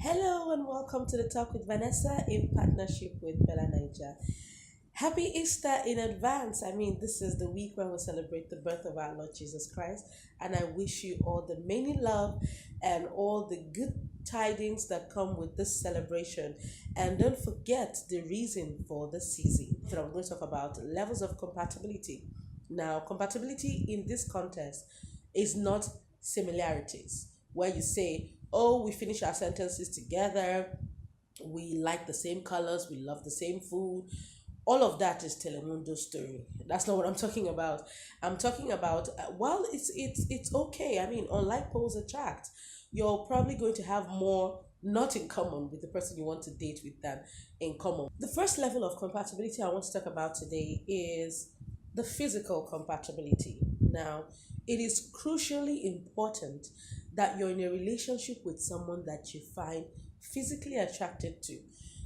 Hello and welcome to the Talk with Vanessa in partnership with Bella Niger. Happy Easter in advance. I mean, this is the week when we celebrate the birth of our Lord Jesus Christ, and I wish you all the many love and all the good tidings that come with this celebration. And don't forget the reason for the season. So I'm going to talk about levels of compatibility. Now, compatibility in this context is not similarities, where you say, oh, we finish our sentences together, we like the same colors, we love the same food. All of that is Telemundo story. That's not what I'm talking about. I'm talking about while it's okay. I mean, unlike poles attract, you're probably going to have more not in common with the person you want to date with than in common. The first level of compatibility I want to talk about today is the physical compatibility. Now, it is crucially important that you're in a relationship with someone that you find physically attracted to.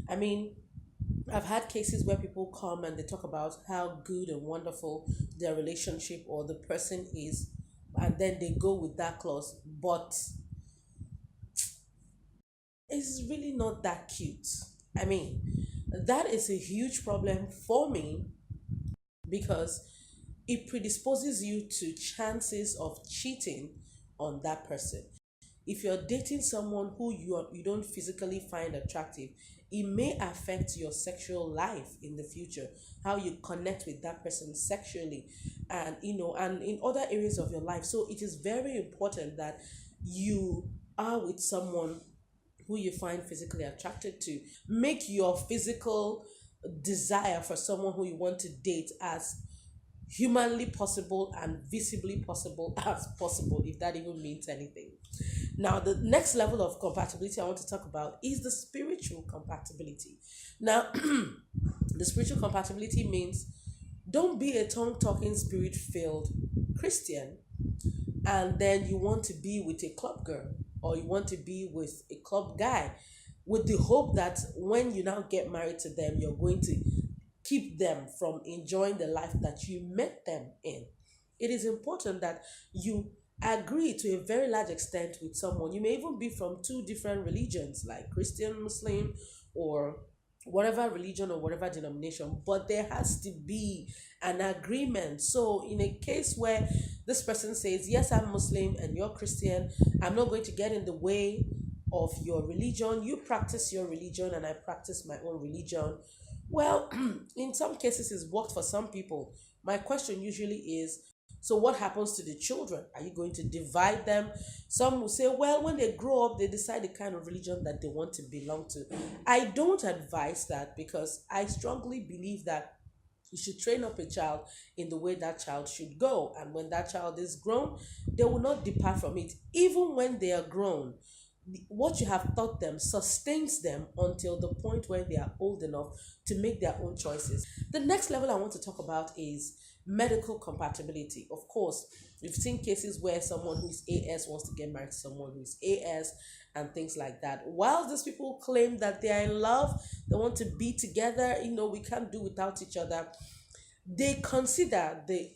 I mean, I've had cases where people come and they talk about how good and wonderful their relationship or the person is, and then they go with that clause, but it's really not that cute. I mean, that is a huge problem for me because it predisposes you to chances of cheating on that person. If you're dating someone who you don't physically find attractive, it may affect your sexual life in the future, how you connect with that person sexually, and and in other areas of your life. So it is very important that you are with someone who you find physically attracted to. Make your physical desire for someone who you want to date as humanly possible and visibly possible as possible, if that even means anything. Now, the next level of compatibility I want to talk about is the spiritual compatibility. Now, the spiritual compatibility means don't be a tongue talking, spirit filled Christian and then you want to be with a club girl or you want to be with a club guy with the hope that when you now get married to them, you're going to keep them from enjoying the life that you met them in. It is important that you agree to a very large extent with someone. You may even be from two different religions, like Christian, Muslim, or whatever religion or whatever denomination, but there has to be an agreement. So, in a case where this person says, yes, I'm Muslim and you're Christian, I'm not going to get in the way of your religion. You practice your religion and I practice my own religion. Well, in some cases, it's worked for some people. My question usually is, so what happens to the children? Are you going to divide them? Some will say, well, when they grow up, they decide the kind of religion that they want to belong to. I don't advise that because I strongly believe that you should train up a child in the way that child should go. And when that child is grown, they will not depart from it. Even when they are grown, what you have taught them sustains them until the point where they are old enough to make their own choices. The next level I want to talk about is medical compatibility. Of course, we've seen cases where someone who is AS wants to get married to someone who is AS and things like that. While these people claim that they are in love, they want to be together, we can't do without each other, they consider the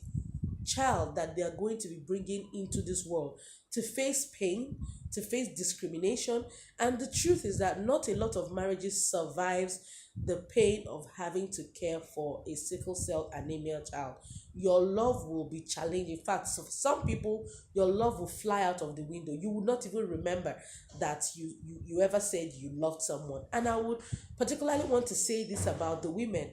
child that they are going to be bringing into this world to face pain, to face discrimination. And the truth is that not a lot of marriages survives the pain of having to care for a sickle cell anemia child. Your love will be challenged. In fact, so for some people, your love will fly out of the window. You will not even remember that you ever said you loved someone. And I would particularly want to say this about the women.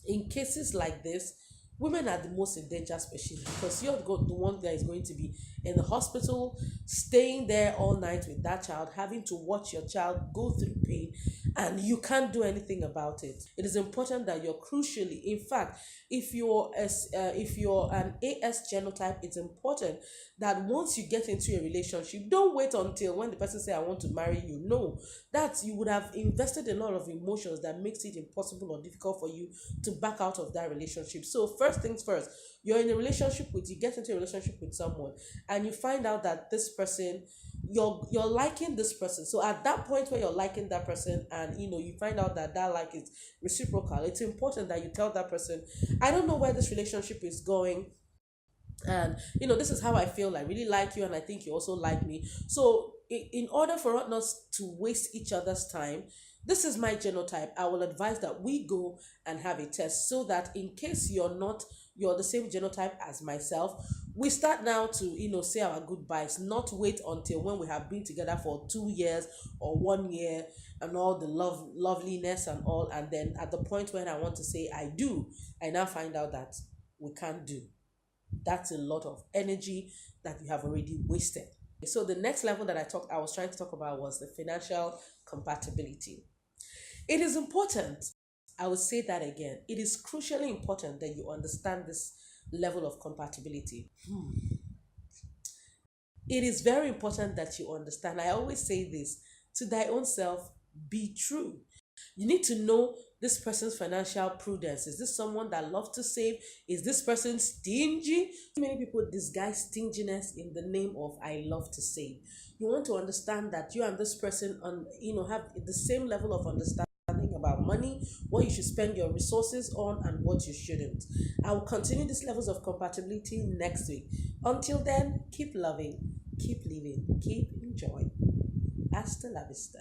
In cases like this, women are the most endangered species because you're the one that is going to be in the hospital, staying there all night with that child, having to watch your child go through pain, and you can't do anything about it. It is important that you're crucially, in fact, if you're an AS genotype, it's important that once you get into a relationship, don't wait until when the person say I want to marry you. No, that you would have invested a lot of emotions that makes it impossible or difficult for you to back out of that relationship. So first things first, you get into a relationship with someone and you find out that this person, you're liking this person. So at that point where you're liking that person and you find out that like is reciprocal, it's important that you tell that person, I don't know where this relationship is going, and this is how I feel. I really like you and I think you also like me. So in order for us not to waste each other's time, this is my genotype. I will advise that we go and have a test so that in case you're the same genotype as myself, we start now to say our goodbyes, not wait until when we have been together for 2 years or 1 year and all the loveliness and all, and then at the point when I want to say I do, I now find out that we can't do. That's a lot of energy that you have already wasted. So the next level that I was trying to talk about was the financial compatibility. It is important. I will say that again. It is crucially important that you understand this level of compatibility. It is very important that you understand. I always say this, to thy own self, be true. You need to know this person's financial prudence. Is this someone that loves to save? Is this person stingy? Many people disguise stinginess in the name of I love to save. You want to understand that you and this person have the same level of understanding about money, what you should spend your resources on and what you shouldn't. I will continue these levels of compatibility next week. Until then, keep loving, keep living, keep enjoying. Hasta la vista.